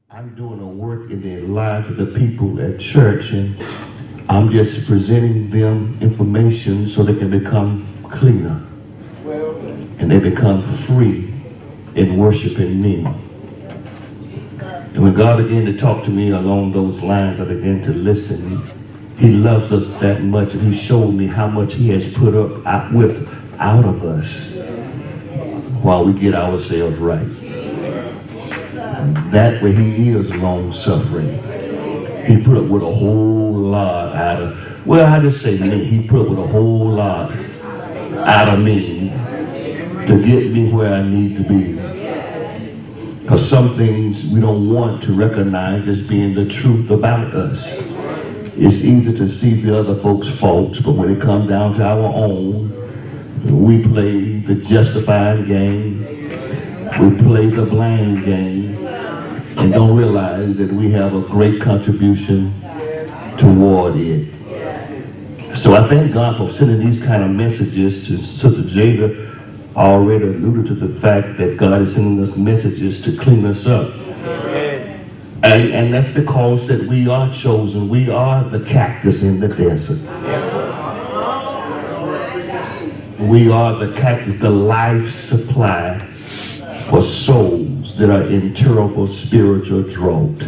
I'm doing a work in the lives of the people at church, and I'm just presenting them information so they can become cleaner and they become free in worshiping me. And when God began to talk to me along those lines, I began to listen. He loves us that much, and he showed me how much he has put up out of us while we get ourselves right. That way he is long-suffering. He put up with a whole lot out of, well, I just say me. He put up with a whole lot out of me to get me where I need to be. Because some things we don't want to recognize as being the truth about us. It's easy to see the other folks' faults, but when it comes down to our own, we play the justifying game. We play the blame game and don't realize that we have a great contribution toward it. So I thank God for sending these kind of messages. To Sister Jada already alluded to the fact that God is sending us messages to clean us up. And that's because that we are chosen. We are the cactus in the desert. We are the cactus, the life supply for souls that are in terrible spiritual drought.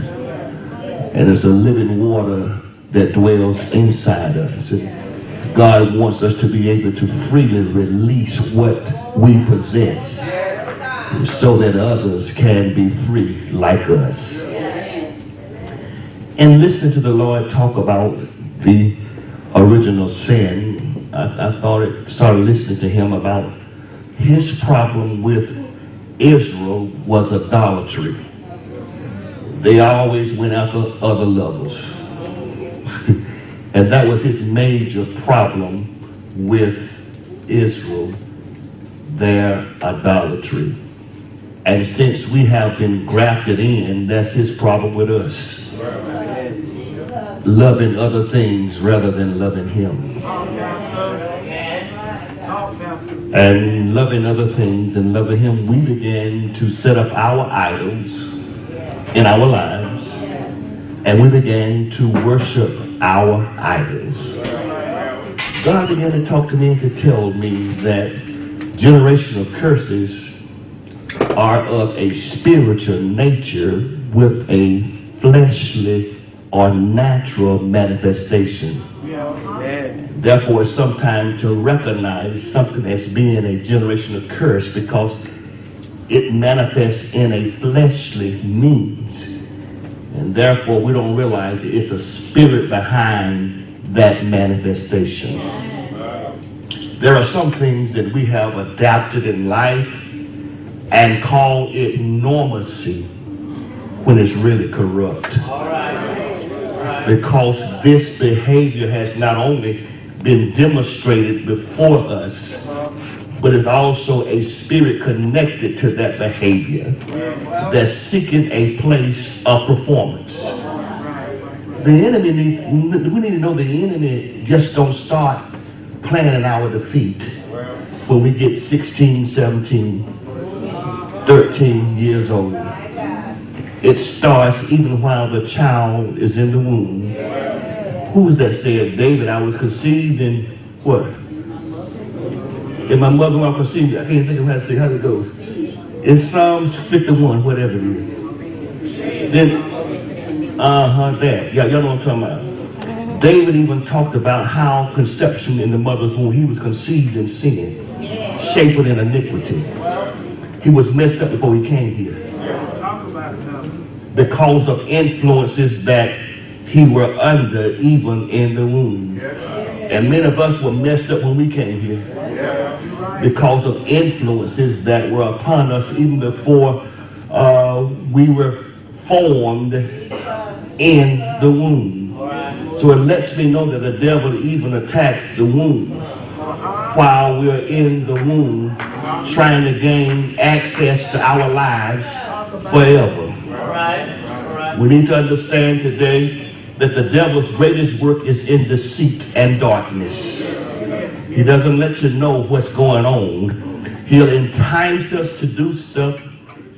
And it's a living water that dwells inside us. And God wants us to be able to freely release what we possess so that others can be free like us. And listening to the Lord talk about the original sin, I started listening to him about his problem with Israel was idolatry. They always went after other lovers. And that was his major problem with Israel, their idolatry. And since we have been grafted in, that's his problem with us. Loving other things rather than loving him. And loving other things and loving him, we began to set up our idols in our lives, and we began to worship our idols. God began to talk to me and to tell me that generational curses are of a spiritual nature with a fleshly or natural manifestation. Therefore, it's sometimes to recognize something as being a generational curse because it manifests in a fleshly means. And therefore, we don't realize it's a spirit behind that manifestation. There are some things that we have adapted in life and call it normacy when it's really corrupt. Because this behavior has not only been demonstrated before us, but is also a spirit connected to that behavior that's seeking a place of performance. The enemy, we need to know the enemy just don't start planning our defeat when we get 16, 17, 13 years old. It starts even while the child is in the womb. Who was that said, David, I was conceived in what? In my mother when I conceived, I can't think of how to say how it goes. It's Psalms 51, whatever it is. Then, that. Y'all know what I'm talking about. David even talked about how conception in the mother's womb, he was conceived in sin, shaped in iniquity. He was messed up before he came here. Because of influences that he were under even in the womb. And many of us were messed up when we came here because of influences that were upon us even before we were formed in the womb. So it lets me know that the devil even attacks the womb while we're in the womb, trying to gain access to our lives forever. We need to understand today that the devil's greatest work is in deceit and darkness. He doesn't let you know what's going on. He'll entice us to do stuff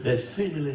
that seemingly